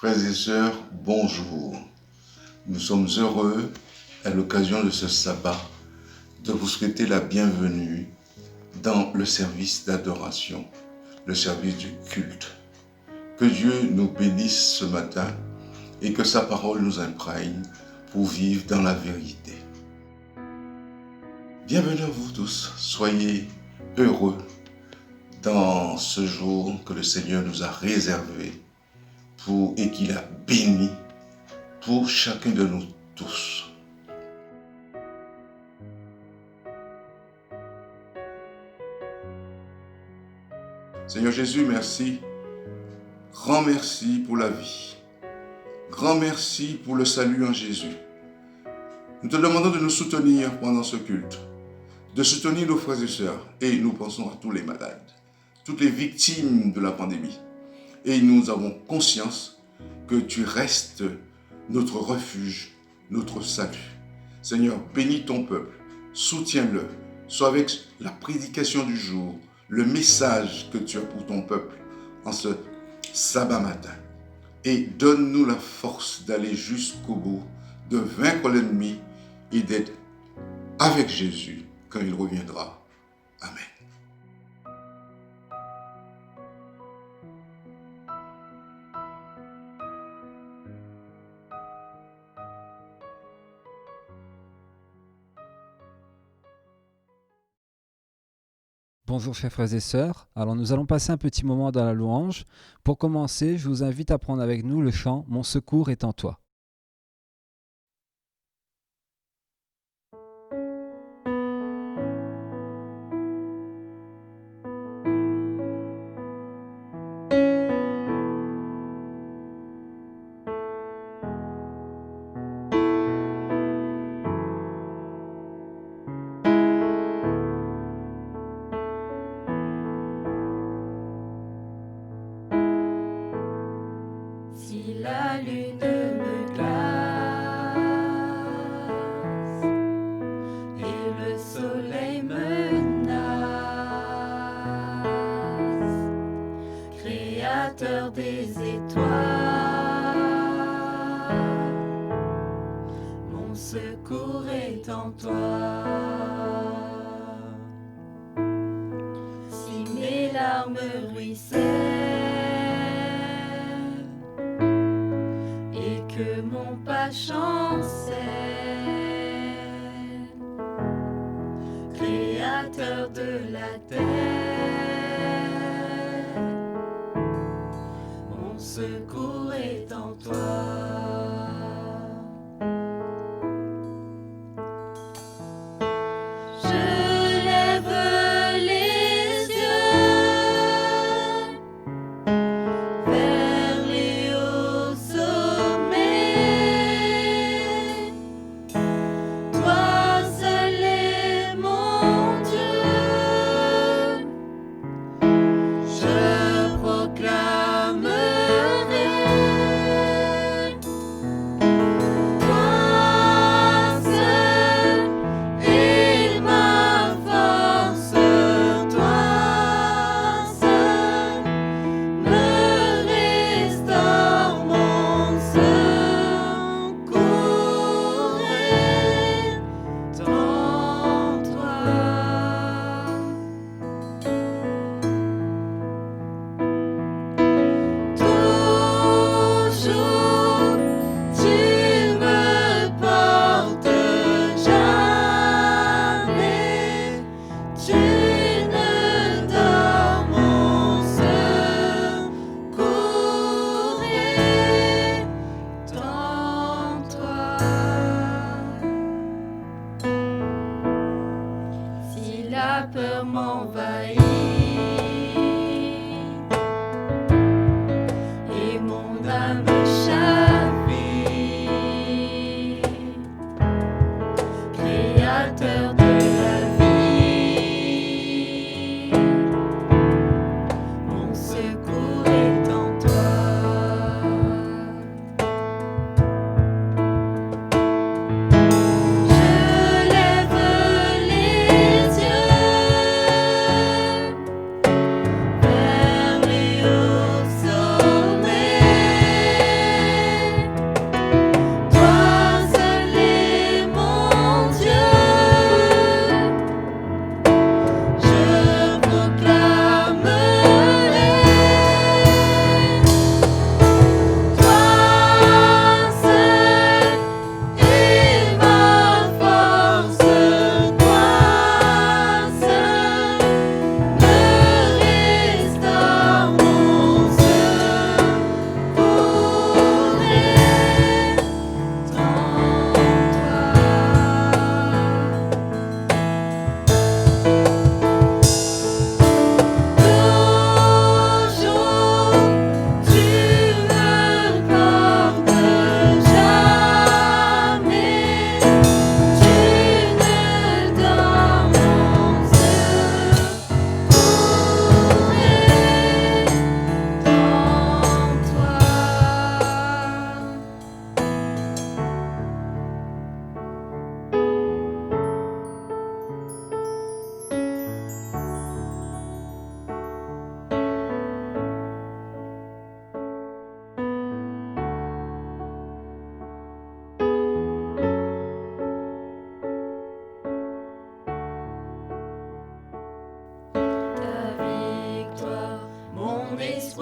Frères et sœurs, bonjour. Nous sommes heureux, à l'occasion de ce sabbat, de vous souhaiter la bienvenue dans le service d'adoration, le service du culte. Que Dieu nous bénisse ce matin et que sa parole nous imprègne pour vivre dans la vérité. Bienvenue à vous tous, soyez heureux dans ce jour que le Seigneur nous a réservé et qu'il a béni pour chacun de nous tous. Seigneur Jésus, merci. Grand merci pour la vie. Grand merci pour le salut en Jésus. Nous te demandons de nous soutenir pendant ce culte, de soutenir nos frères et sœurs, et nous pensons à tous les malades, toutes les victimes de la pandémie. Et nous avons conscience que tu restes notre refuge, notre salut. Seigneur, bénis ton peuple, soutiens-le, sois avec la prédication du jour, le message que tu as pour ton peuple en ce sabbat matin. Et donne-nous la force d'aller jusqu'au bout, de vaincre l'ennemi et d'être avec Jésus quand il reviendra. Amen. Bonjour chers frères et sœurs, alors nous allons passer un petit moment dans la louange. Pour commencer, je vous invite à prendre avec nous le chant « Mon secours est en toi ». Si la lune me glace et le soleil menace, Créateur des étoiles, mon secours est en toi. Si mes larmes ruissellent que mon pas chancelle, Créateur de la terre, mon secours est en toi. Je lève les yeux vers les hauts sommets. Toi seul est mon Dieu. Je proclamerai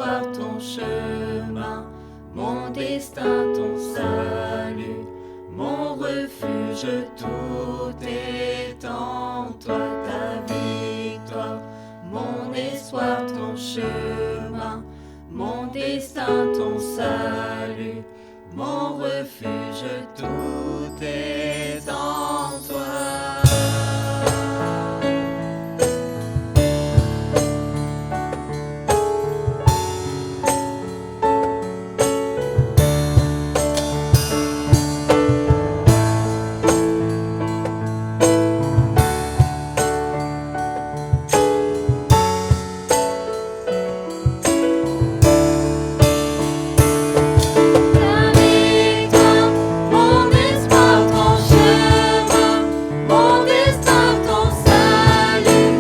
espoir ton chemin, mon destin ton salut, mon refuge tout est en toi, ta victoire. Mon espoir ton chemin, mon destin ton salut, mon refuge tout est en toi. Mon espoir, ton chemin, mon destin, ton salut,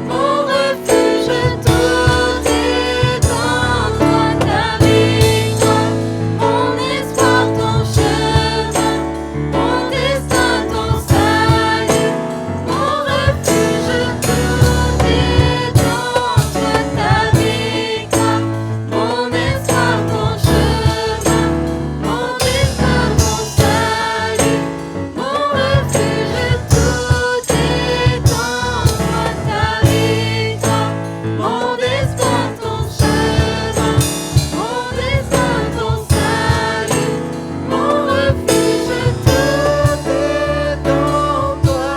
mon refuge, tout est en toi, ta victoire. Mon espoir, ton chemin, mon destin, ton salut, mon refuge, tout est en toi, ta victoire. Mon espoir, ton chemin, mon destin, ton salut, mon refuge, tout est en toi, ta victoire. Mon destin, ton chemin, mon destin, ton salut, mon refuge, tout est en toi.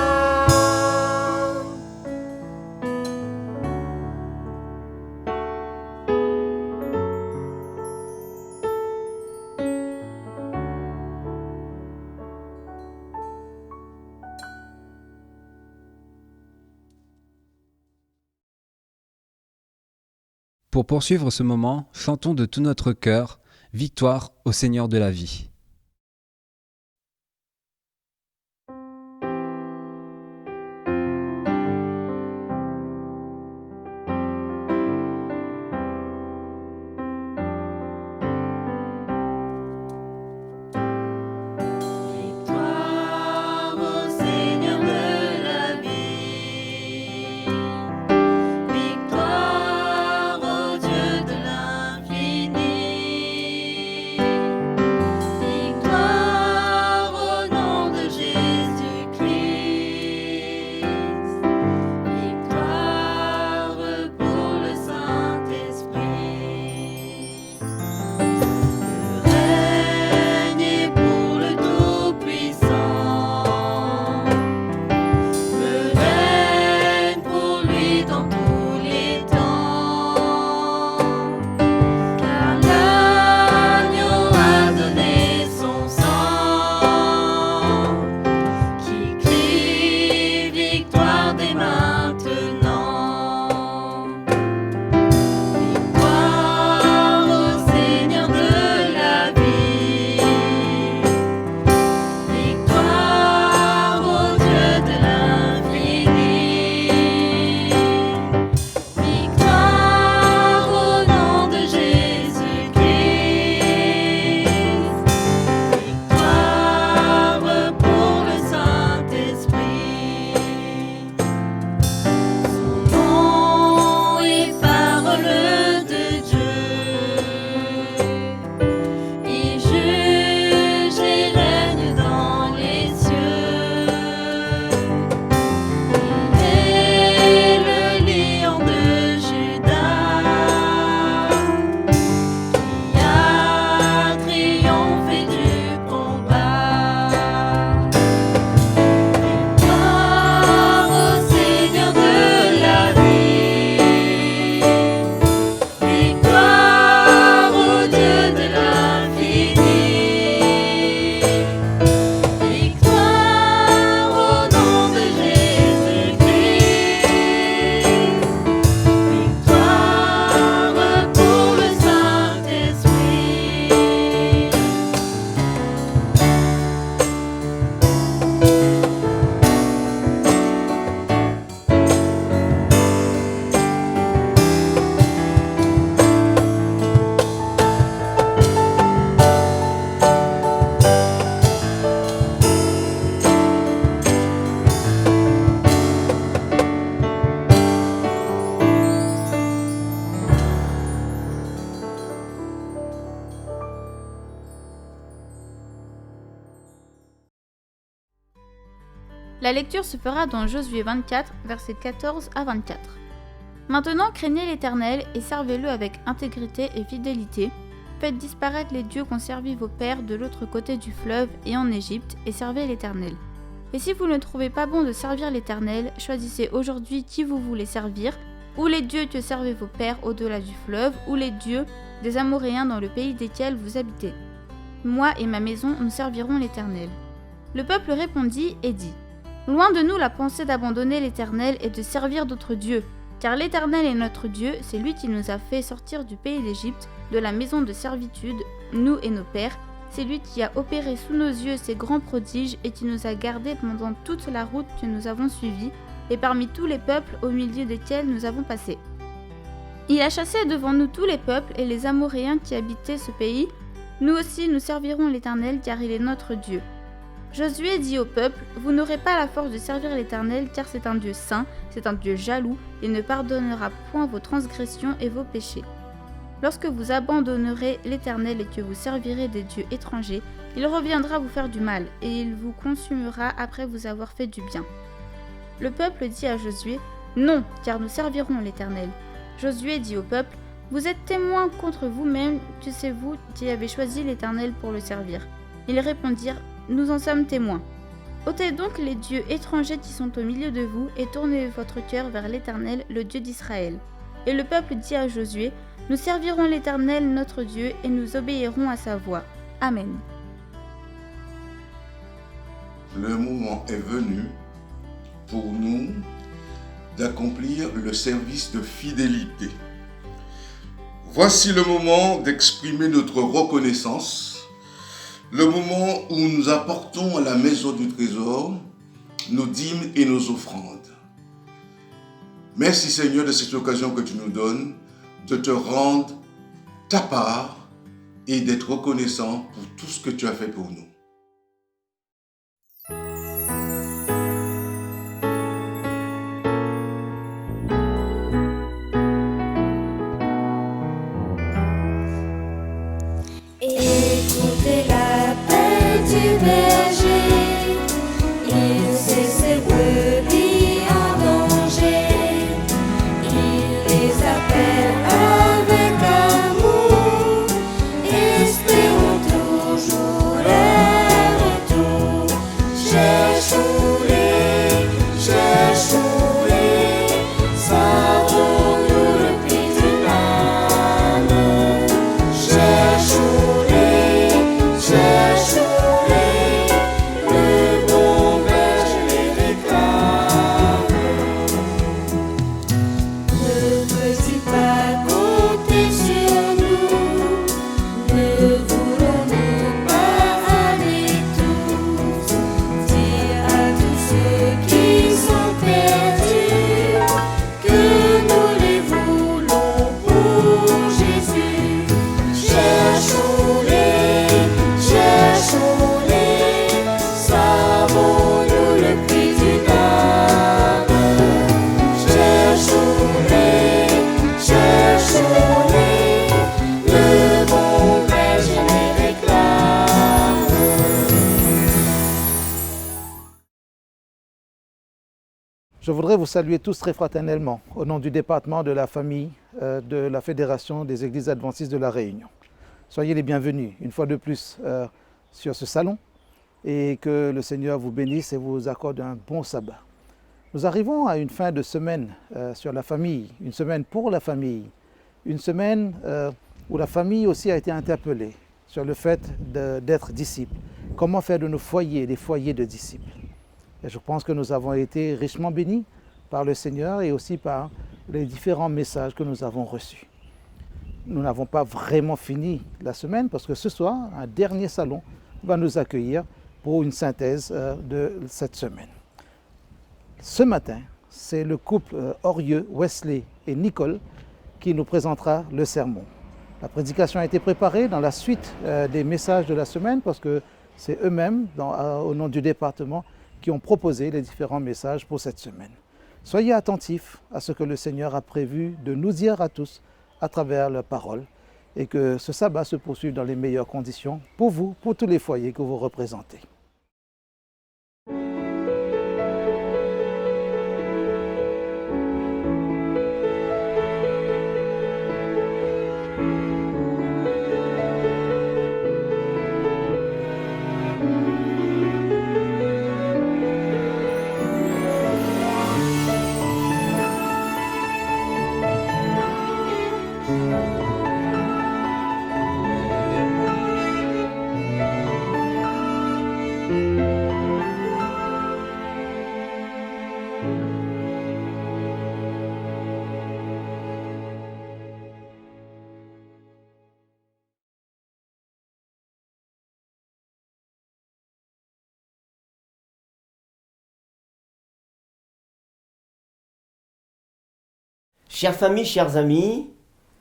Pour poursuivre ce moment, chantons de tout notre cœur « Victoire au Seigneur de la vie ». Victoire au Seigneur de la vie, victoire au Dieu de l'infini. La lecture se fera dans Josué 24, versets 14 à 24. Maintenant craignez l'Éternel et servez-le avec intégrité et fidélité. Faites disparaître les dieux qu'ont servi vos pères de l'autre côté du fleuve et en Égypte, et servez l'Éternel. Et si vous ne trouvez pas bon de servir l'Éternel, choisissez aujourd'hui qui vous voulez servir, ou les dieux que servaient vos pères au-delà du fleuve, ou les dieux des Amoréens dans le pays desquels vous habitez. Moi et ma maison, nous servirons l'Éternel. Le peuple répondit et dit : Loin de nous la pensée d'abandonner l'Éternel et de servir d'autres dieux, car l'Éternel est notre Dieu, c'est lui qui nous a fait sortir du pays d'Égypte, de la maison de servitude, nous et nos pères. C'est lui qui a opéré sous nos yeux ces grands prodiges et qui nous a gardés pendant toute la route que nous avons suivie, et parmi tous les peuples au milieu desquels nous avons passé. Il a chassé devant nous tous les peuples et les Amoréens qui habitaient ce pays. Nous aussi nous servirons l'Éternel, car il est notre Dieu. Josué dit au peuple : Vous n'aurez pas la force de servir l'Éternel, car c'est un Dieu saint, c'est un Dieu jaloux, et ne pardonnera point vos transgressions et vos péchés. Lorsque vous abandonnerez l'Éternel et que vous servirez des dieux étrangers, il reviendra vous faire du mal, et il vous consumera après vous avoir fait du bien. Le peuple dit à Josué : Non, car nous servirons l'Éternel. Josué dit au peuple : Vous êtes témoins contre vous-même que c'est vous qui avez choisi l'Éternel pour le servir. Ils répondirent : Nous en sommes témoins. Ôtez donc les dieux étrangers qui sont au milieu de vous et tournez votre cœur vers l'Éternel, le Dieu d'Israël. Et le peuple dit à Josué : Nous servirons l'Éternel notre Dieu et nous obéirons à sa voix. Amen. Le moment est venu pour nous d'accomplir le service de fidélité. Voici le moment d'exprimer notre reconnaissance, le moment où nous apportons à la maison du trésor nos dîmes et nos offrandes. Merci Seigneur de cette occasion que tu nous donnes de te rendre ta part et d'être reconnaissant pour tout ce que tu as fait pour nous. Écoutez l'appel du berger, il sait ses brebis en danger, il les appelle avec amour, espérons toujours leur retour. Cherchons-les, savons-nous le prix d'une âme. Cherchons-les, le bon berger les réclame. Ne veux-tu pas compter sur nous? Ne voulons-nous pas aller tous dire à tous ceux qui sont perdus que nous les voulons pour Jésus? Cherchons-les, savons-nous le prix d'une âme. Cherchons-les, le bon berger les réclame. Je voudrais vous saluer tous très fraternellement au nom du département de la famille de la Fédération des Églises Adventistes de La Réunion. Soyez les bienvenus une fois de plus sur ce salon et que le Seigneur vous bénisse et vous accorde un bon sabbat. Nous arrivons à une fin de semaine sur la famille, une semaine pour la famille, une semaine où la famille aussi a été interpellée sur le fait d'être disciples. Comment faire de nos foyers des foyers de disciples? Et je pense que nous avons été richement bénis par le Seigneur et aussi par les différents messages que nous avons reçus. Nous n'avons pas vraiment fini la semaine parce que ce soir, un dernier salon va nous accueillir pour une synthèse de cette semaine. Ce matin, c'est le couple Orieux, Wesley et Nicole qui nous présentera le sermon. La prédication a été préparée dans la suite des messages de la semaine parce que c'est eux-mêmes, au nom du département, qui ont proposé les différents messages pour cette semaine. Soyez attentifs à ce que le Seigneur a prévu de nous dire à tous à travers la parole et que ce sabbat se poursuive dans les meilleures conditions pour vous, pour tous les foyers que vous représentez. Chères familles, chers amis,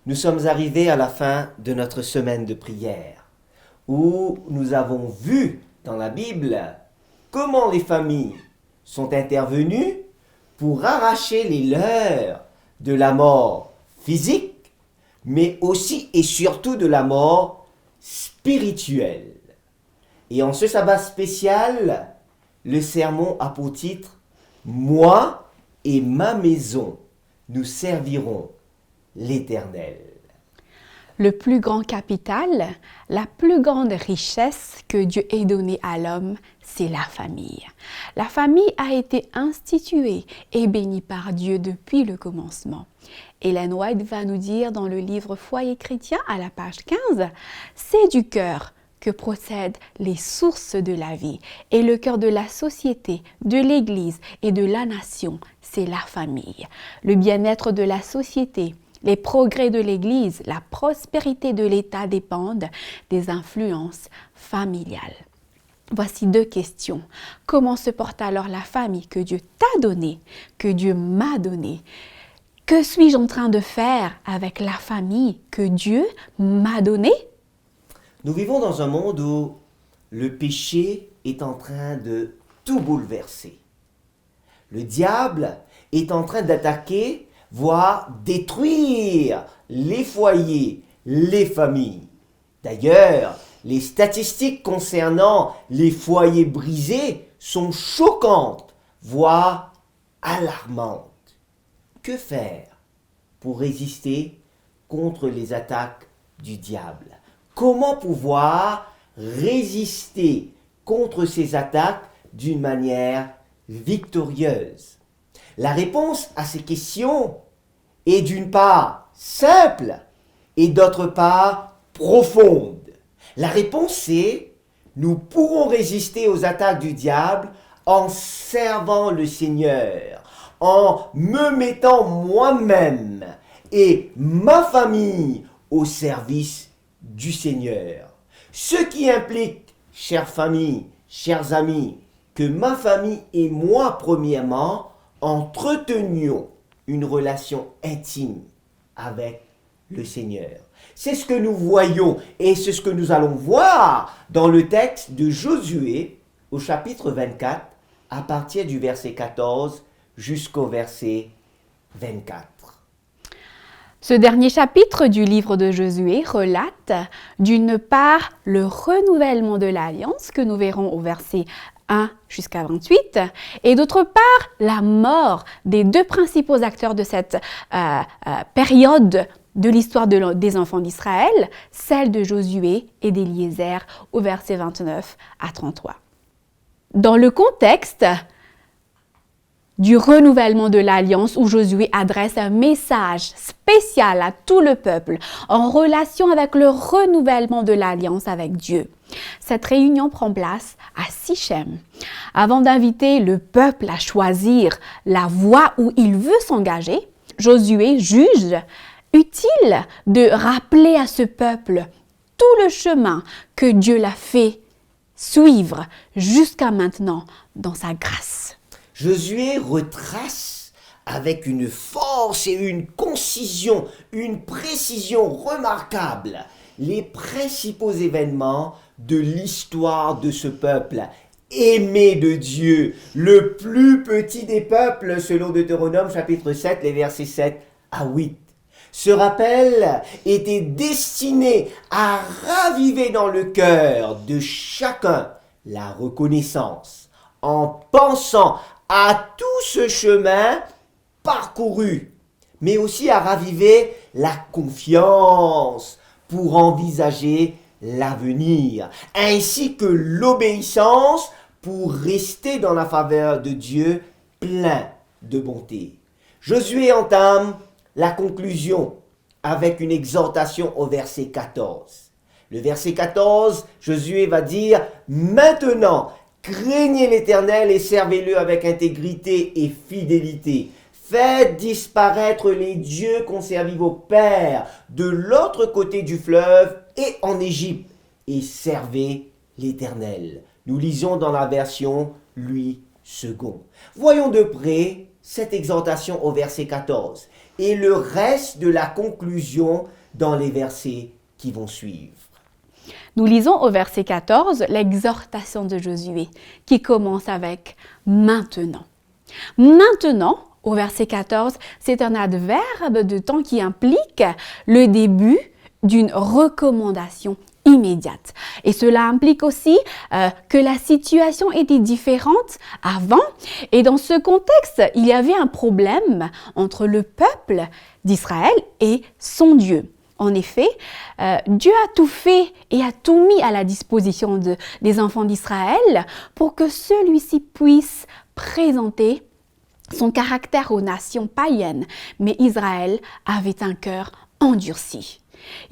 nous sommes arrivés à la fin de notre semaine de prière, où nous avons vu dans la Bible comment les familles sont intervenues pour arracher les leurs de la mort physique, mais aussi et surtout de la mort spirituelle. Et en ce sabbat spécial, le sermon a pour titre « Moi et ma maison, nous servirons l'Éternel ». Le plus grand capital, la plus grande richesse que Dieu ait donnée à l'homme, c'est la famille. La famille a été instituée et bénie par Dieu depuis le commencement. Ellen White va nous dire dans le livre Foyer chrétien à la page 15, « C'est du cœur que procèdent les sources de la vie. Et le cœur de la société, de l'Église et de la nation, c'est la famille. Le bien-être de la société, les progrès de l'Église, la prospérité de l'État dépendent des influences familiales. » Voici 2 questions. Comment se porte alors la famille que Dieu t'a donnée, que Dieu m'a donnée? Que suis-je en train de faire avec la famille que Dieu m'a donnée? Nous vivons dans un monde où le péché est en train de tout bouleverser. Le diable est en train d'attaquer, voire détruire les foyers, les familles. D'ailleurs, les statistiques concernant les foyers brisés sont choquantes, voire alarmantes. Que faire pour résister contre les attaques du diable? Comment pouvoir résister contre ces attaques d'une manière victorieuse? La réponse à ces questions est d'une part simple et d'autre part profonde. La réponse est: nous pourrons résister aux attaques du diable en servant le Seigneur, en me mettant moi-même et ma famille au service du Seigneur. Ce qui implique, chères familles, chers amis, que ma famille et moi, premièrement, entretenions une relation intime avec le Seigneur. C'est ce que nous voyons et c'est ce que nous allons voir dans le texte de Josué au chapitre 24 à partir du verset 14 jusqu'au verset 24. Ce dernier chapitre du livre de Josué relate d'une part le renouvellement de l'alliance que nous verrons au verset 1 jusqu'à 28 et d'autre part la mort des 2 principaux acteurs de cette période de l'histoire des enfants d'Israël, celle de Josué et d'Éliézer au verset 29 à 33. Dans le contexte du renouvellement de l'alliance où Josué adresse un message spécial à tout le peuple en relation avec le renouvellement de l'alliance avec Dieu. Cette réunion prend place à Sichem. Avant d'inviter le peuple à choisir la voie où il veut s'engager, Josué juge utile de rappeler à ce peuple tout le chemin que Dieu l'a fait suivre jusqu'à maintenant dans sa grâce. Josué retrace avec une force et une concision, une précision remarquable les principaux événements de l'histoire de ce peuple aimé de Dieu, le plus petit des peuples selon Deutéronome chapitre 7, les versets 7 à 8. Ce rappel était destiné à raviver dans le cœur de chacun la reconnaissance en pensant à tout ce chemin parcouru, mais aussi à raviver la confiance pour envisager l'avenir, ainsi que l'obéissance pour rester dans la faveur de Dieu plein de bonté. Josué entame la conclusion avec une exhortation au verset 14. Le verset 14, Josué va dire « Maintenant, craignez l'Éternel et servez-le avec intégrité et fidélité. Faites disparaître les dieux qu'ont servi vos pères de l'autre côté du fleuve et en Égypte, et servez l'Éternel. » Nous lisons dans la version Louis II. Voyons de près cette exhortation au verset 14. et le reste de la conclusion dans les versets qui vont suivre. Nous lisons au verset 14 l'exhortation de Josué qui commence avec « maintenant ». Maintenant, au verset 14, c'est un adverbe de temps qui implique le début d'une recommandation immédiate. Et cela implique aussi que la situation était différente avant. Et dans ce contexte, il y avait un problème entre le peuple d'Israël et son Dieu. En effet, Dieu a tout fait et a tout mis à la disposition des enfants d'Israël pour que celui-ci puisse présenter son caractère aux nations païennes. Mais Israël avait un cœur endurci.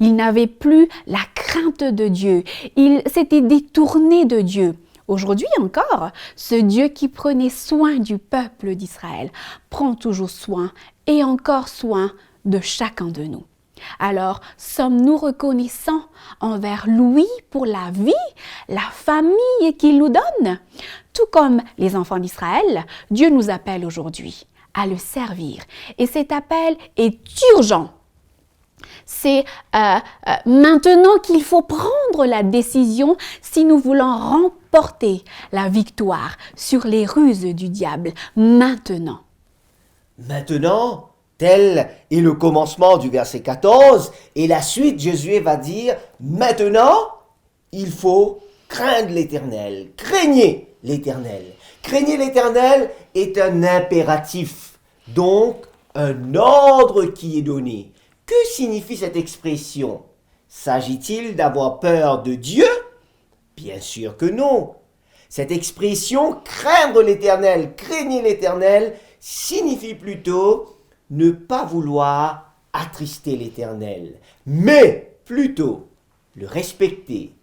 Il n'avait plus la crainte de Dieu. Il s'était détourné de Dieu. Aujourd'hui encore, ce Dieu qui prenait soin du peuple d'Israël prend toujours soin et encore soin de chacun de nous. Alors, sommes-nous reconnaissants envers lui pour la vie, la famille qu'il nous donne? Tout comme les enfants d'Israël, Dieu nous appelle aujourd'hui à le servir. Et cet appel est urgent. C'est maintenant qu'il faut prendre la décision si nous voulons remporter la victoire sur les ruses du diable. Maintenant. Maintenant, tel est le commencement du verset 14, et la suite, Josué va dire, maintenant, il faut craindre l'Éternel, craignez l'Éternel. Craignez l'Éternel est un impératif, donc un ordre qui est donné. Que signifie cette expression? S'agit-il d'avoir peur de Dieu? Bien sûr que non. Cette expression, craindre l'Éternel, craignez l'Éternel, signifie plutôt ne pas vouloir attrister l'Éternel, mais plutôt le respecter,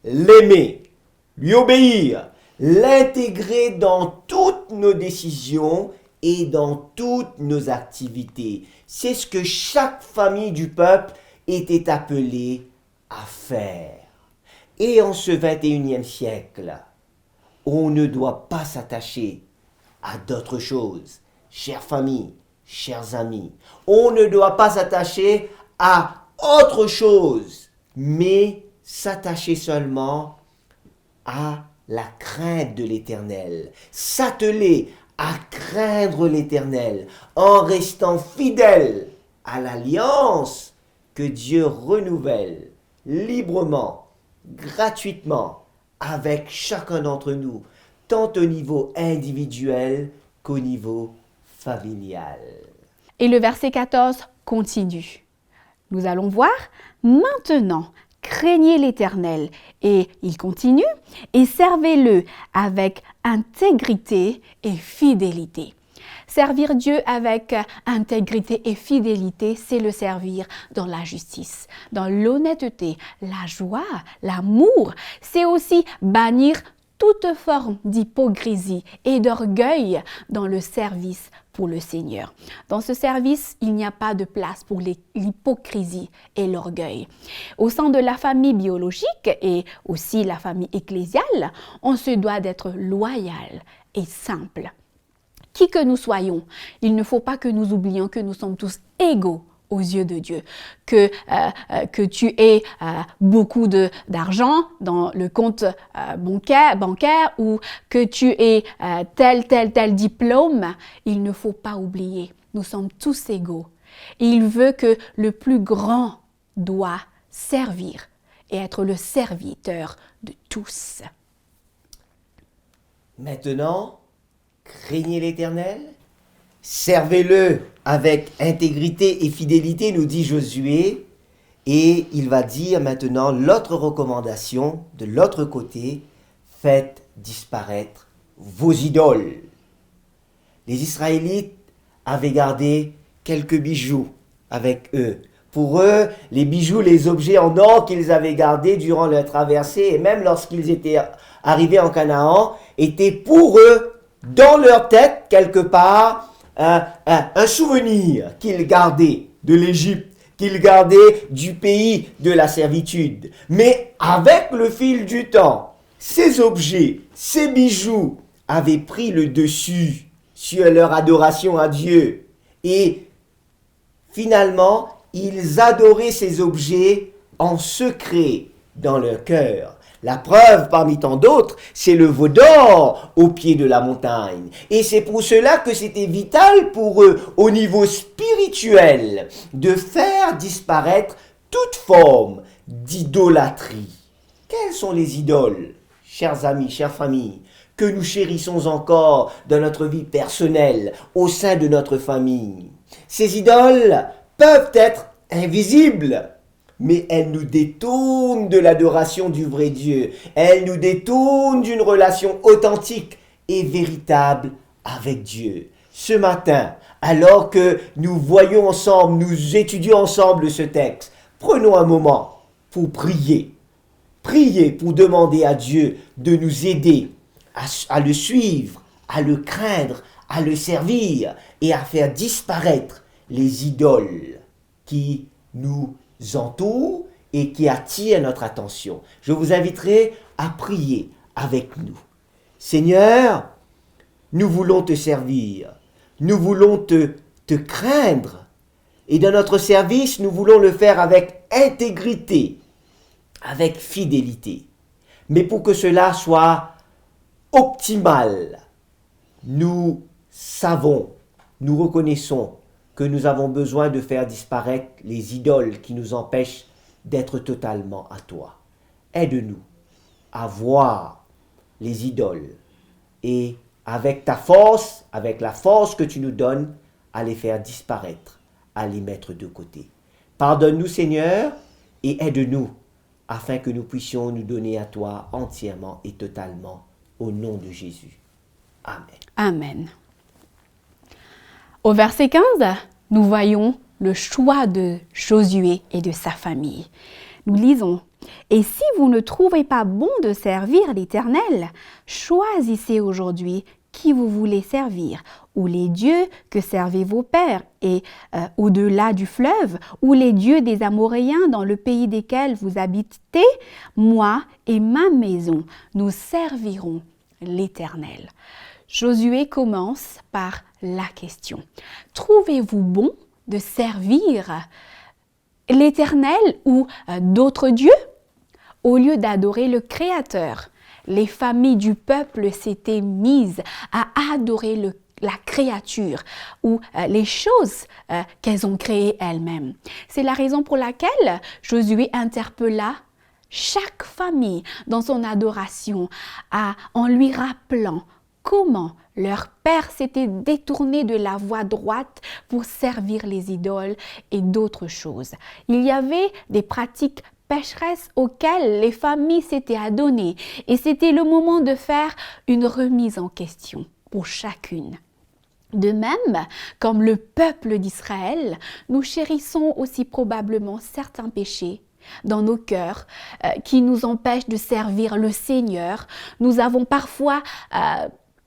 l'aimer, lui obéir, l'intégrer dans toutes nos décisions et dans toutes nos activités. C'est ce que chaque famille du peuple était appelée à faire. Et en ce 21e siècle, on ne doit pas s'attacher à d'autres choses. Chère famille, chers amis, on ne doit pas s'attacher à autre chose, mais s'attacher seulement à la crainte de l'Éternel. S'atteler à craindre l'Éternel en restant fidèle à l'alliance que Dieu renouvelle librement, gratuitement, avec chacun d'entre nous, tant au niveau individuel qu'au niveau familial. Et le verset 14 continue. Nous allons voir maintenant. Craignez l'Éternel, et il continue, et servez-le avec intégrité et fidélité. Servir Dieu avec intégrité et fidélité, c'est le servir dans la justice, dans l'honnêteté, la joie, l'amour. C'est aussi bannir toute forme d'hypocrisie et d'orgueil dans le service pour le Seigneur. Dans ce service, il n'y a pas de place pour l'hypocrisie et l'orgueil. Au sein de la famille biologique et aussi la famille ecclésiale, on se doit d'être loyal et simple. Qui que nous soyons, il ne faut pas que nous oublions que nous sommes tous égaux aux yeux de Dieu, que tu aies beaucoup d'argent dans le compte bancaire ou que tu aies tel diplôme, il ne faut pas oublier, nous sommes tous égaux. Et il veut que le plus grand doit servir et être le serviteur de tous. Maintenant, craignez l'Éternel, servez-le avec intégrité et fidélité, nous dit Josué. Et il va dire maintenant l'autre recommandation, de l'autre côté, faites disparaître vos idoles. Les Israélites avaient gardé quelques bijoux avec eux. Pour eux, les bijoux, les objets en or qu'ils avaient gardés durant leur traversée et même lorsqu'ils étaient arrivés en Canaan, étaient pour eux, dans leur tête, quelque part, un souvenir qu'ils gardaient de l'Égypte, qu'ils gardaient du pays de la servitude. Mais avec le fil du temps, ces objets, ces bijoux avaient pris le dessus sur leur adoration à Dieu. Et Finalement, ils adoraient ces objets en secret dans leur cœur. La preuve, parmi tant d'autres, c'est le veau d'or au pied de la montagne. Et c'est pour cela que c'était vital pour eux, au niveau spirituel, de faire disparaître toute forme d'idolâtrie. Quelles sont les idoles, chers amis, chères familles, que nous chérissons encore dans notre vie personnelle, au sein de notre famille? Ces idoles peuvent être invisibles, mais elles nous détournent de l'adoration du vrai Dieu. Elles nous détournent d'une relation authentique et véritable avec Dieu. Ce matin, alors que nous voyons ensemble, nous étudions ensemble ce texte, prenons un moment pour prier. Prier pour demander à Dieu de nous aider à le suivre, à le craindre, à le servir et à faire disparaître les idoles qui nous entourent et qui attirent notre attention. Je vous inviterai à prier avec nous. Seigneur, nous voulons te servir, nous voulons te craindre et dans notre service, nous voulons le faire avec intégrité, avec fidélité. Mais pour que cela soit optimal, nous savons, nous reconnaissons que nous avons besoin de faire disparaître les idoles qui nous empêchent d'être totalement à toi. Aide-nous à voir les idoles et avec ta force, avec la force que tu nous donnes, à les faire disparaître, à les mettre de côté. Pardonne-nous Seigneur et aide-nous afin que nous puissions nous donner à toi entièrement et totalement au nom de Jésus. Amen. Amen. Au verset 15, nous voyons le choix de Josué et de sa famille. Nous lisons « Et si vous ne trouvez pas bon de servir l'Éternel, choisissez aujourd'hui qui vous voulez servir, ou les dieux que servaient vos pères, et au-delà du fleuve, ou les dieux des Amoréens dans le pays desquels vous habitez, moi et ma maison, nous servirons l'Éternel. » Josué commence par la question. Trouvez-vous bon de servir l'Éternel ou d'autres dieux? Au lieu d'adorer le Créateur, les familles du peuple s'étaient mises à adorer la créature ou les choses qu'elles ont créées elles-mêmes. C'est la raison pour laquelle Josué interpella chaque famille dans son adoration en lui rappelant comment leur père s'était détourné de la voie droite pour servir les idoles et d'autres choses. Il y avait des pratiques pécheresses auxquelles les familles s'étaient adonnées et c'était le moment de faire une remise en question pour chacune. De même, comme le peuple d'Israël, nous chérissons aussi probablement certains péchés dans nos cœurs qui nous empêchent de servir le Seigneur. Nous avons parfois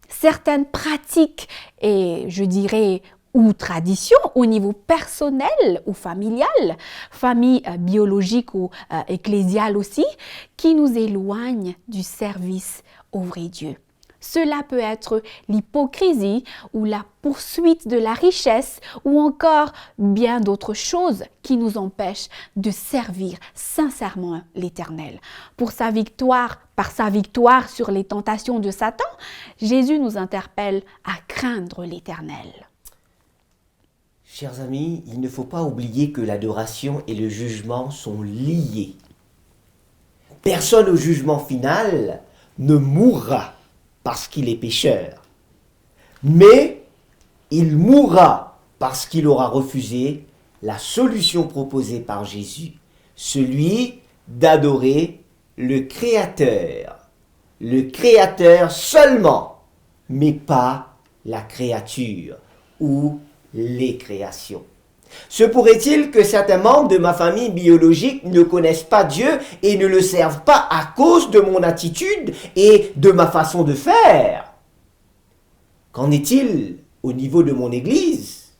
certaines pratiques et je dirais ou traditions au niveau personnel ou familial, famille biologique ou ecclésiale aussi, qui nous éloignent du service au vrai Dieu. Cela peut être l'hypocrisie ou la poursuite de la richesse ou encore bien d'autres choses qui nous empêchent de servir sincèrement l'Éternel. Par sa victoire sur les tentations de Satan, Jésus nous interpelle à craindre l'Éternel. Chers amis, il ne faut pas oublier que l'adoration et le jugement sont liés. Personne au jugement final ne mourra parce qu'il est pécheur, mais il mourra parce qu'il aura refusé la solution proposée par Jésus, celui d'adorer le Créateur seulement, mais pas la créature ou les créations. Se pourrait-il que certains membres de ma famille biologique ne connaissent pas Dieu et ne le servent pas à cause de mon attitude et de ma façon de faire? Qu'en est-il au niveau de mon Église?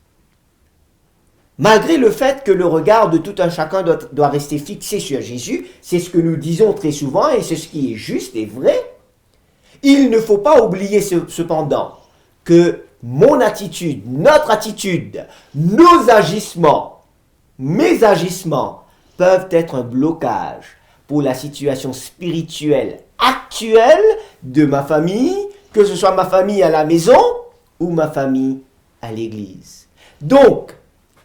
Malgré le fait que le regard de tout un chacun doit rester fixé sur Jésus, c'est ce que nous disons très souvent et c'est ce qui est juste et vrai, il ne faut pas oublier cependant que mon attitude, notre attitude, nos agissements mes agissements peuvent être un blocage pour la situation spirituelle actuelle de ma famille, que ce soit ma famille à la maison ou ma famille à l'église. Donc,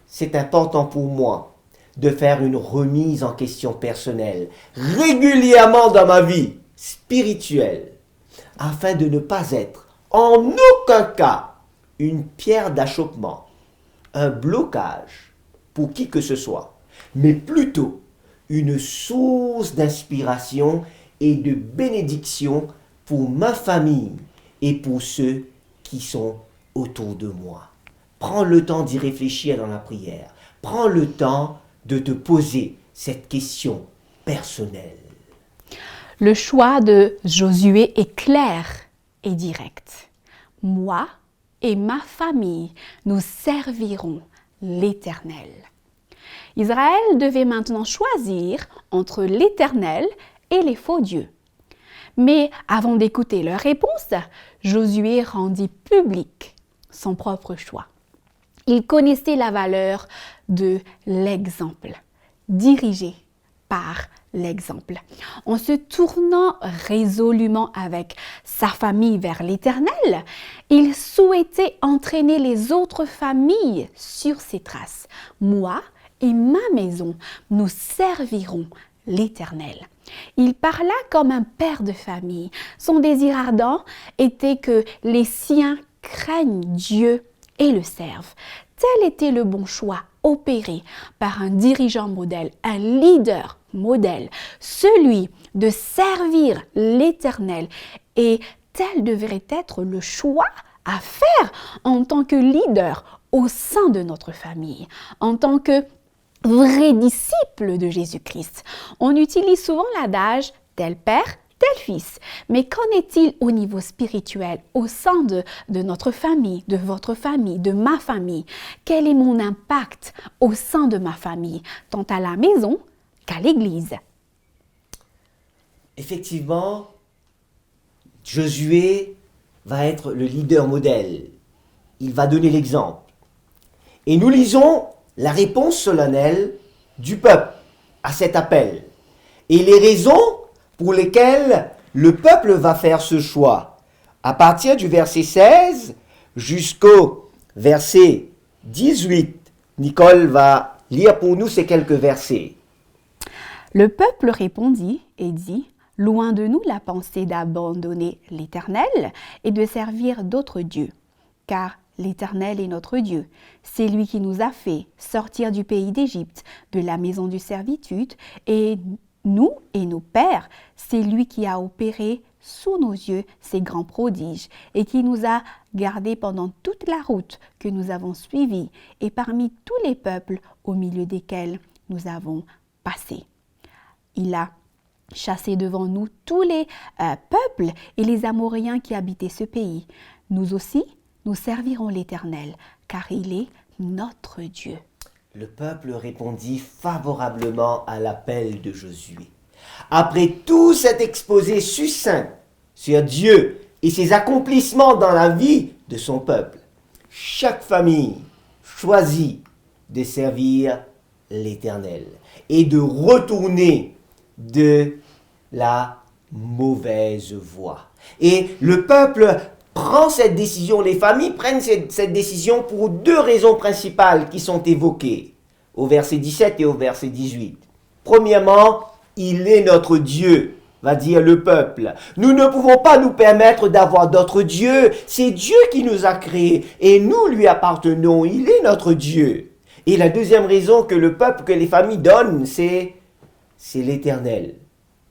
c'est important pour moi de faire une remise en question personnelle régulièrement dans ma vie spirituelle afin de ne pas être en aucun cas une pierre d'achoppement, un blocage pour qui que ce soit, mais plutôt une source d'inspiration et de bénédiction pour ma famille et pour ceux qui sont autour de moi. Prends le temps d'y réfléchir dans la prière. Prends le temps de te poser cette question personnelle. Le choix de Josué est clair et direct. Moi et ma famille, nous servirons l'Éternel. Israël devait maintenant choisir entre l'Éternel et les faux dieux. Mais avant d'écouter leur réponse, Josué rendit public son propre choix. Il connaissait la valeur de l'exemple, dirigé par l'exemple. En se tournant résolument avec sa famille vers l'Éternel, il souhaitait entraîner les autres familles sur ses traces. Moi et ma maison, nous servirons l'Éternel. Il parla comme un père de famille. Son désir ardent était que les siens craignent Dieu et le servent. Tel était le bon choix opéré par un dirigeant modèle, un leader modèle, celui de servir l'Éternel. Et tel devrait être le choix à faire en tant que leader au sein de notre famille, en tant que vrai disciple de Jésus-Christ. On utilise souvent l'adage « tel père, tel fils ». Mais qu'en est-il au niveau spirituel, au sein de notre famille, de votre famille, de ma famille? Quel est mon impact au sein de ma famille, tant à la maison qu'à l'église? Effectivement, Josué va être le leader modèle. Il va donner l'exemple. Et nous lisons la réponse solennelle du peuple à cet appel et les raisons pour lesquelles le peuple va faire ce choix. À partir du verset 16 jusqu'au verset 18, Nicole va lire pour nous ces quelques versets. Le peuple répondit et dit « Loin de nous la pensée d'abandonner l'Éternel et de servir d'autres dieux, car l'Éternel est notre Dieu. C'est lui qui nous a fait sortir du pays d'Égypte, de la maison de servitude, et nous et nos pères, c'est lui qui a opéré sous nos yeux ces grands prodiges et qui nous a gardés pendant toute la route que nous avons suivie et parmi tous les peuples au milieu desquels nous avons passé. Il a chassé devant nous tous les peuples et les Amoréens qui habitaient ce pays. Nous aussi, nous servirons l'Éternel, car il est notre Dieu. Le peuple répondit favorablement à l'appel de Josué. Après tout cet exposé succinct sur Dieu et ses accomplissements dans la vie de son peuple, chaque famille choisit de servir l'Éternel et de retourner de la mauvaise voie. Et le peuple prend cette décision, les familles prennent cette décision pour deux raisons principales qui sont évoquées au verset 17 et au verset 18. Premièrement, il est notre Dieu, va dire le peuple. Nous ne pouvons pas nous permettre d'avoir d'autres dieux. C'est Dieu qui nous a créés et nous lui appartenons. Il est notre Dieu. Et la deuxième raison que le peuple, que les familles donnent, c'est l'Éternel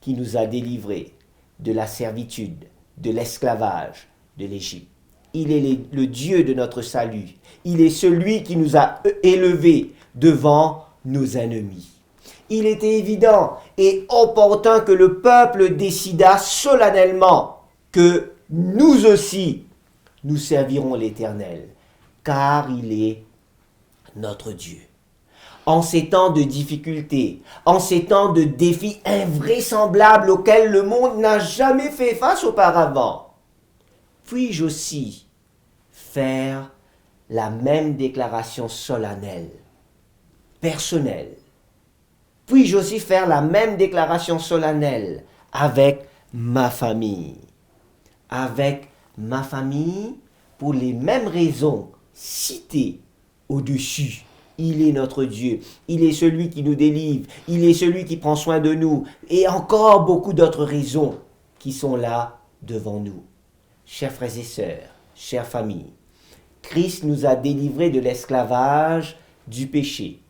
qui nous a délivrés de la servitude, de l'esclavage, de l'Égypte. Il est le Dieu de notre salut. Il est celui qui nous a élevés devant nos ennemis. Il était évident et opportun que le peuple décida solennellement que nous aussi, nous servirons l'Éternel, car il est notre Dieu. En ces temps de difficultés, en ces temps de défis invraisemblables auxquels le monde n'a jamais fait face auparavant, puis-je aussi faire la même déclaration solennelle? personnel. Puis-je aussi faire la même déclaration solennelle avec ma famille? Avec ma famille, pour les mêmes raisons citées au-dessus. Il est notre Dieu, il est celui qui nous délivre, il est celui qui prend soin de nous, et encore beaucoup d'autres raisons qui sont là devant nous. Chers frères et sœurs, chères familles, Christ nous a délivrés de l'esclavage du péché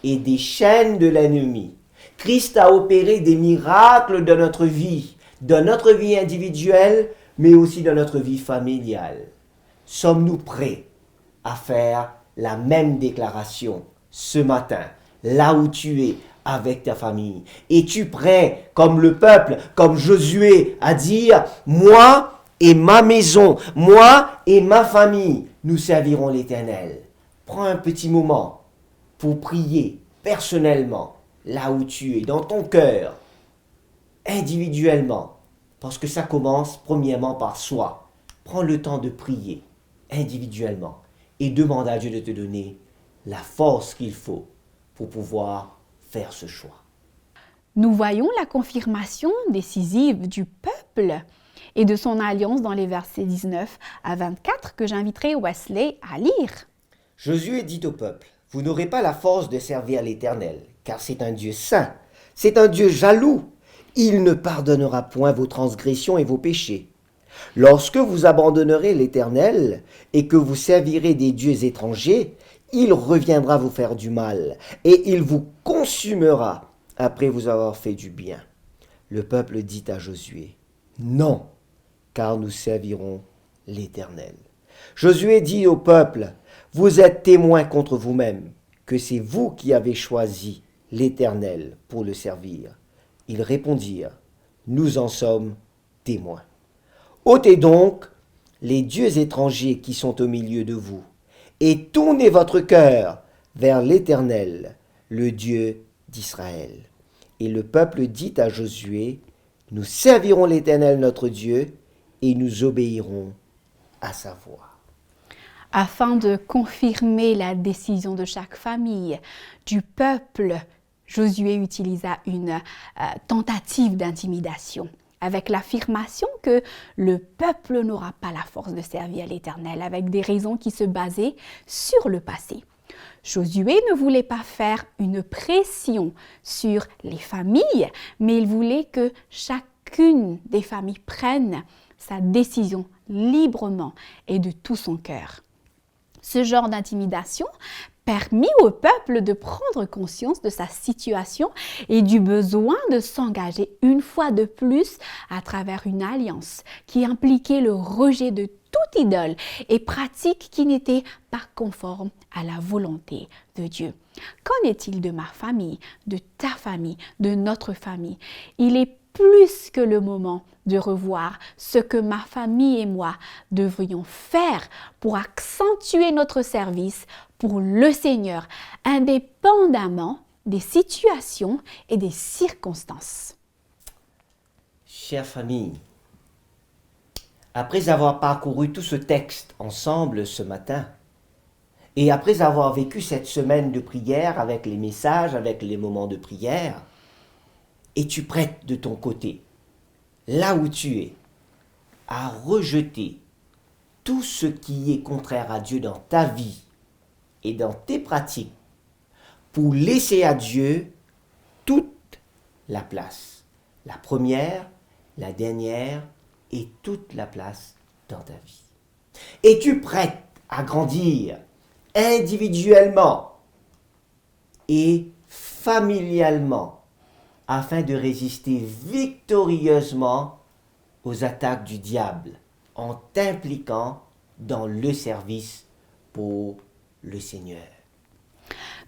et des chaînes de l'ennemi. Christ a opéré des miracles dans notre vie individuelle, mais aussi dans notre vie familiale. Sommes-nous prêts à faire la même déclaration ce matin, là où tu es avec ta famille? Es-tu prêt, comme le peuple, comme Josué, à dire « Moi et ma maison, moi et ma famille, nous servirons l'Éternel ». Prends un petit moment pour prier personnellement, là où tu es, dans ton cœur, individuellement, parce que ça commence premièrement par soi. Prends le temps de prier individuellement et demande à Dieu de te donner la force qu'il faut pour pouvoir faire ce choix. Nous voyons la confirmation décisive du peuple et de son alliance dans les versets 19 à 24 que j'inviterai Wesley à lire. Josué dit au peuple, « Vous n'aurez pas la force de servir l'Éternel, car c'est un Dieu saint, c'est un Dieu jaloux. Il ne pardonnera point vos transgressions et vos péchés. Lorsque vous abandonnerez l'Éternel et que vous servirez des dieux étrangers, il reviendra vous faire du mal et il vous consumera après vous avoir fait du bien. » Le peuple dit à Josué, « Non, car nous servirons l'Éternel. » Josué dit au peuple, « Vous êtes témoins contre vous-même que c'est vous qui avez choisi l'Éternel pour le servir. » Ils répondirent, « Nous en sommes témoins. » Ôtez donc les dieux étrangers qui sont au milieu de vous, et tournez votre cœur vers l'Éternel, le Dieu d'Israël. Et le peuple dit à Josué, nous servirons l'Éternel notre Dieu, et nous obéirons à sa voix. Afin de confirmer la décision de chaque famille, du peuple, Josué utilisa une tentative d'intimidation, avec l'affirmation que le peuple n'aura pas la force de servir l'Éternel, avec des raisons qui se basaient sur le passé. Josué ne voulait pas faire une pression sur les familles, mais il voulait que chacune des familles prenne sa décision librement et de tout son cœur. Ce genre d'intimidation permit au peuple de prendre conscience de sa situation et du besoin de s'engager une fois de plus à travers une alliance qui impliquait le rejet de toute idole et pratique qui n'était pas conforme à la volonté de Dieu. Qu'en est-il de ma famille, de ta famille, de notre famille? Il est plus que le moment de revoir ce que ma famille et moi devrions faire pour accentuer notre service pour le Seigneur, indépendamment des situations et des circonstances. Chère famille, après avoir parcouru tout ce texte ensemble ce matin, et après avoir vécu cette semaine de prière avec les messages, avec les moments de prière, es-tu prête de ton côté, là où tu es, à rejeter tout ce qui est contraire à Dieu dans ta vie et dans tes pratiques pour laisser à Dieu toute la place, la première, la dernière et toute la place dans ta vie? Es-tu prête à grandir individuellement et familialement afin de résister victorieusement aux attaques du diable en t'impliquant dans le service pour le Seigneur?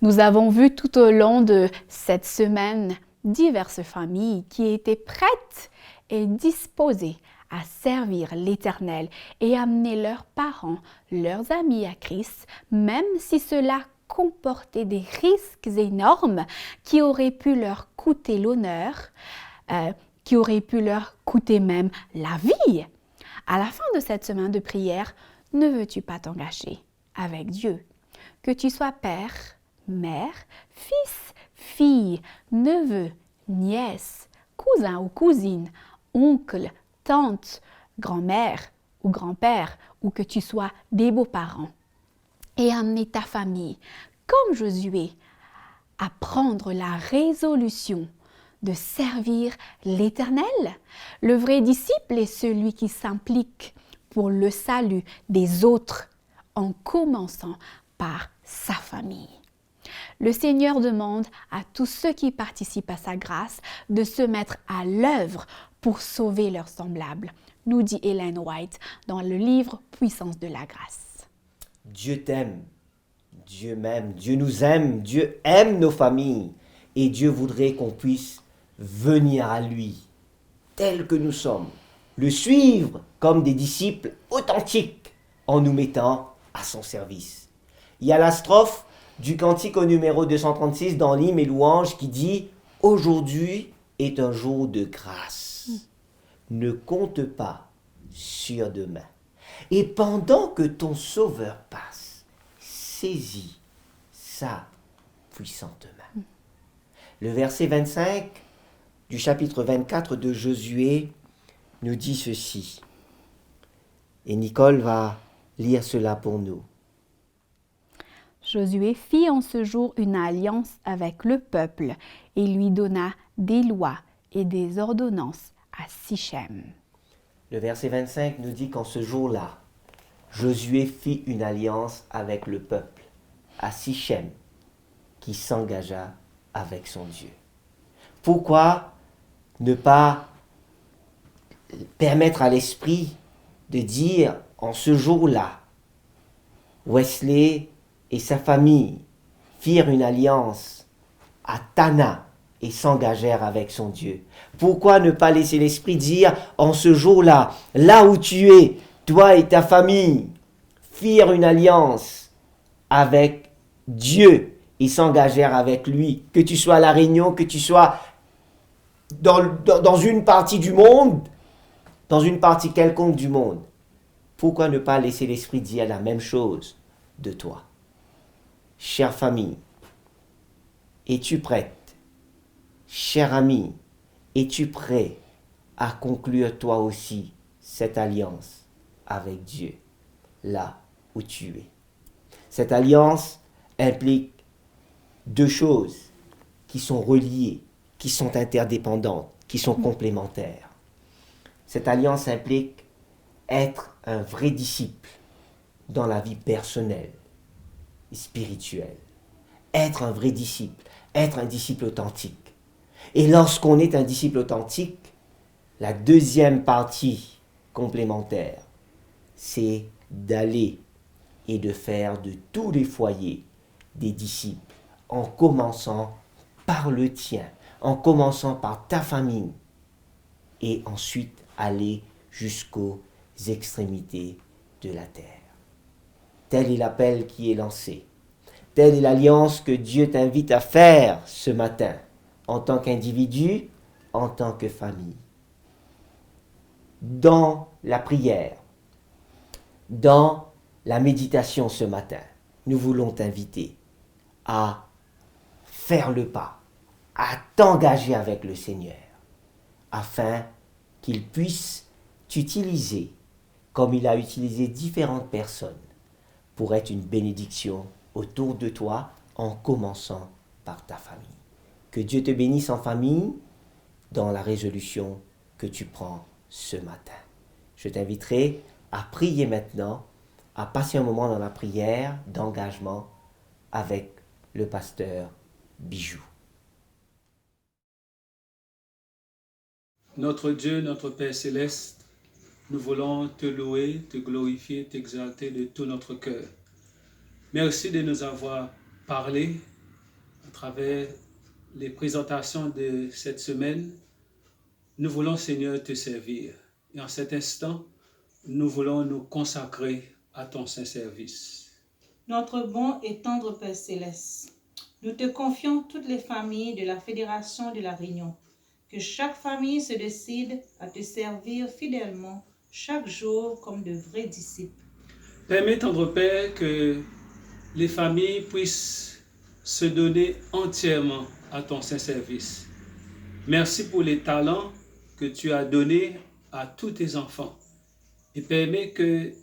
Nous avons vu tout au long de cette semaine diverses familles qui étaient prêtes et disposées à servir l'Éternel et amener leurs parents, leurs amis à Christ, même si cela comportait des risques énormes qui auraient pu leur coûter l'honneur, qui auraient pu leur coûter même la vie. À la fin de cette semaine de prière, ne veux-tu pas t'engager avec Dieu? Que tu sois père, mère, fils, fille, neveu, nièce, cousin ou cousine, oncle, tante, grand-mère ou grand-père, ou que tu sois des beaux-parents. Et amener ta famille, comme Josué, à prendre la résolution de servir l'Éternel. Le vrai disciple est celui qui s'implique pour le salut des autres, en commençant par sa famille. Le Seigneur demande à tous ceux qui participent à sa grâce de se mettre à l'œuvre pour sauver leurs semblables, nous dit Ellen White dans le livre Puissance de la grâce. Dieu t'aime, Dieu m'aime, Dieu nous aime, Dieu aime nos familles et Dieu voudrait qu'on puisse venir à lui tel que nous sommes, le suivre comme des disciples authentiques en nous mettant à son service. Il y a la strophe du cantique au numéro 236 dans l'hymne et louange qui dit « Aujourd'hui est un jour de grâce. Ne compte pas sur demain. Et pendant que ton Sauveur passe, saisis sa puissante main. » Le verset 25 du chapitre 24 de Josué nous dit ceci. Et Nicole va lire cela pour nous. Josué fit en ce jour une alliance avec le peuple et lui donna des lois et des ordonnances à Sichem. Le verset 25 nous dit qu'en ce jour-là, Josué fit une alliance avec le peuple à Sichem, qui s'engagea avec son Dieu. Pourquoi ne pas permettre à l'esprit de dire en ce jour-là, Wesley et sa famille firent une alliance à Tana et s'engagèrent avec son Dieu. Pourquoi ne pas laisser l'esprit dire en ce jour-là, là où tu es, toi et ta famille firent une alliance avec Dieu et s'engagèrent avec lui. Que tu sois à La Réunion, que tu sois dans une partie du monde, dans une partie quelconque du monde. Pourquoi ne pas laisser l'esprit dire la même chose de toi? Chère famille, es-tu prête? Cher ami, es-tu prêt à conclure toi aussi cette alliance avec Dieu, là où tu es? Cette alliance implique deux choses qui sont reliées, qui sont interdépendantes, qui sont complémentaires. Cette alliance implique être un vrai disciple dans la vie personnelle et spirituelle. Être un vrai disciple, être un disciple authentique. Et lorsqu'on est un disciple authentique, la deuxième partie complémentaire, c'est d'aller et de faire de tous les foyers des disciples, en commençant par le tien, en commençant par ta famille, et ensuite aller jusqu'aux extrémités de la terre. Tel est l'appel qui est lancé. Telle est l'alliance que Dieu t'invite à faire ce matin, en tant qu'individu, en tant que famille. Dans la prière, dans la méditation ce matin, nous voulons t'inviter à faire le pas, à t'engager avec le Seigneur, afin qu'il puisse t'utiliser comme il a utilisé différentes personnes pour être une bénédiction autour de toi, en commençant par ta famille. Que Dieu te bénisse en famille dans la résolution que tu prends ce matin. Je t'inviterai à prier maintenant, à passer un moment dans la prière d'engagement avec le pasteur Bijou. Notre Dieu, notre Père céleste, nous voulons te louer, te glorifier, t'exalter de tout notre cœur. Merci de nous avoir parlé à travers les présentations de cette semaine. Nous voulons, Seigneur, te servir. Et en cet instant, nous voulons nous consacrer à ton saint service. Notre bon et tendre Père céleste, nous te confions toutes les familles de la Fédération de la Réunion. Que chaque famille se décide à te servir fidèlement chaque jour comme de vrais disciples. Permets, tendre Père, que les familles puissent se donner entièrement à ton saint service. Merci pour les talents que tu as donnés à tous tes enfants et permets que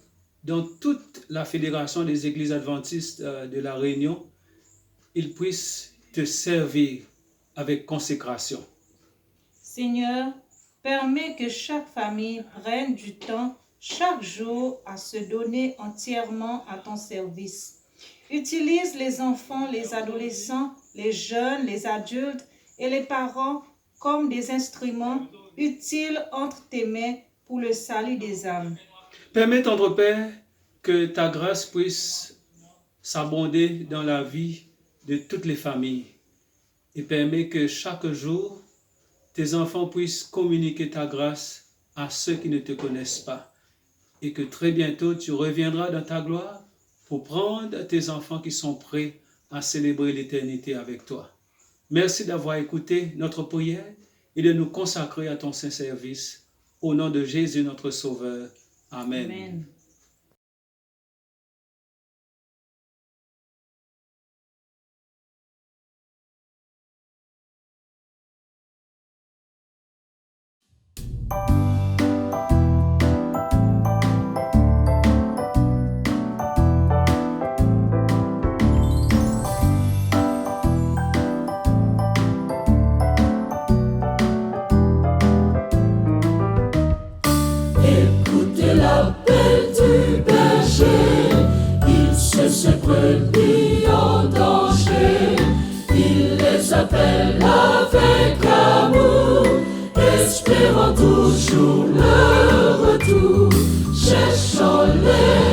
dans toute la Fédération des Églises adventistes de La Réunion, ils puissent te servir avec consécration. Seigneur, permets que chaque famille prenne du temps chaque jour à se donner entièrement à ton service. Utilise les enfants, les adolescents, les jeunes, les adultes et les parents comme des instruments utiles entre tes mains pour le salut des âmes. Permets, tendre Père, que ta grâce puisse s'abonder dans la vie de toutes les familles et permets que chaque jour, tes enfants puissent communiquer ta grâce à ceux qui ne te connaissent pas et que très bientôt tu reviendras dans ta gloire pour prendre tes enfants qui sont prêts à célébrer l'éternité avec toi. Merci d'avoir écouté notre prière et de nous consacrer à ton saint service. Au nom de Jésus notre Sauveur. Amen. Amen. Écoutez l'appel du berger, il sait ses brebis en danger. Il les appelle avec amour, espérant toujours le retour. Cherchons-les,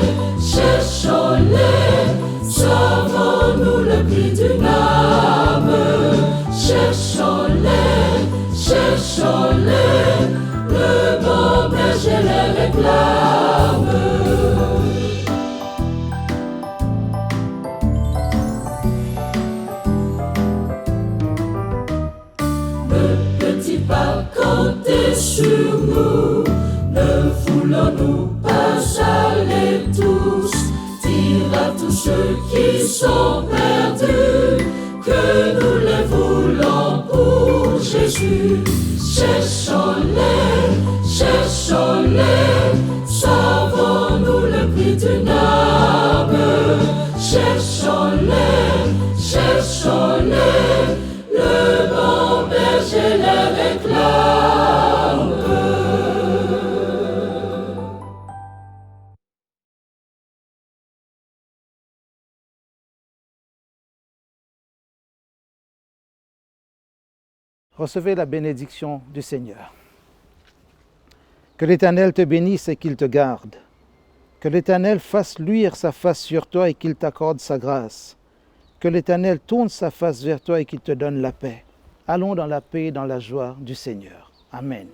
savons-nous le prix d'une âme. Cherchons-les, le bon berger les réclame. Ne peut-il pas compter sur nous? Ne voulons-nous pas aller tous? Dire à tous ceux qui sont perdus que nous les voulons pour Jésus. Cherchons-les, savons-nous le prix d'une âme? Cherchons-les, le bon berger les réclame. Recevez la bénédiction du Seigneur. Que l'Éternel te bénisse et qu'il te garde. Que l'Éternel fasse luire sa face sur toi et qu'il t'accorde sa grâce. Que l'Éternel tourne sa face vers toi et qu'il te donne la paix. Allons dans la paix et dans la joie du Seigneur. Amen.